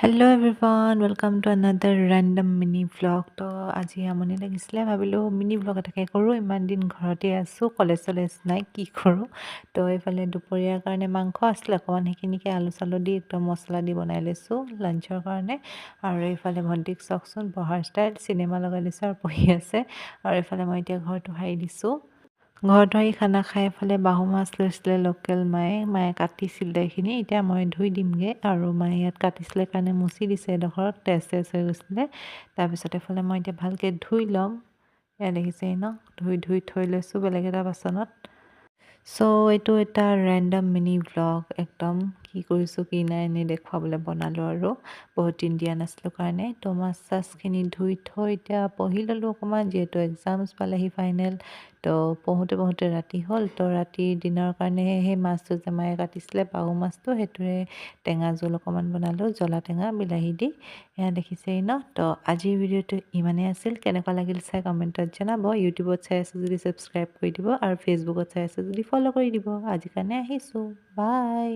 hello' everyone welcome to another random mini vlog তো আজি আমনি লাগিছিলে ভাবিলোঁ মিনি ভ্লগ এটাকে কৰোঁ ইমান দিন ঘৰতে আছোঁ কলেজ নাই কি কৰোঁ তো এইফালে দুপৰীয়াৰ কাৰণে মাংস আছিলে অকণমান সেইখিনিকে আলু চালু দি একদম মছলা দি বনাই লৈছোঁ লাঞ্চৰ কাৰণে আৰু এইফালে ভণ্টিক চাওকচোন পঢ়াৰ ষ্টাইল চিনেমা লগাই দিছোঁ আৰু পঢ়ি আছে আৰু এইফালে মই এতিয়া ঘৰটো সাৰি দিছোঁ ঘৰত আহি খানা খাই এফালে বাহু মাছ লৈছিলে লোকেল মায়ে কাটিছিলে এইখিনি এতিয়া মই ধুই দিমগৈ আৰু মায়ে ইয়াত কাটিছিলে কাৰণে মুচি দিছে এডোখৰত তেজ হৈ গৈছিলে তাৰপিছত এফালে মই এতিয়া ভালকৈ ধুই ল'ম এয়া দেখিছেই ন ধুই থৈ লৈছোঁ বেলেগ এটা বাচনত চ' এইটো এটা ৰেণ্ডম মিনি ভ্লগ একদম কি কৰিছোঁ কি নাই এনেই দেখুৱাবলৈ বনালোঁ আৰু বহুত দিন দিয়া নাছিলোঁ কাৰণে তো মাছ চাছখিনি ধুই থৈ এতিয়া পঢ়ি ল'লোঁ অকণমান যিহেতু এক্সামছ পালেহি ফাইনেল তো পঢ়োঁতে ৰাতি হ'ল তো ৰাতি দিনৰ কাৰণে সেই মাছটো যে মায়ে কাটিছিলে বাহু মাছটো সেইটোৰে টেঙা জোল অকণমান বনালোঁ জ্বলা টেঙা বিলাহী দি এয়া দেখিছেই ন তো আজিৰ ভিডিঅ'টো ইমানেই আছিল কেনেকুৱা লাগিল চাই কমেণ্টত জনাব ইউটিউবত চাই আছোঁ যদি ছাবস্ক্ৰাইব কৰি দিব আৰু ফেচবুকত চাই আছোঁ যদি ফ'ল' কৰি দিব আজিৰ কাৰণে আহিছোঁ বাই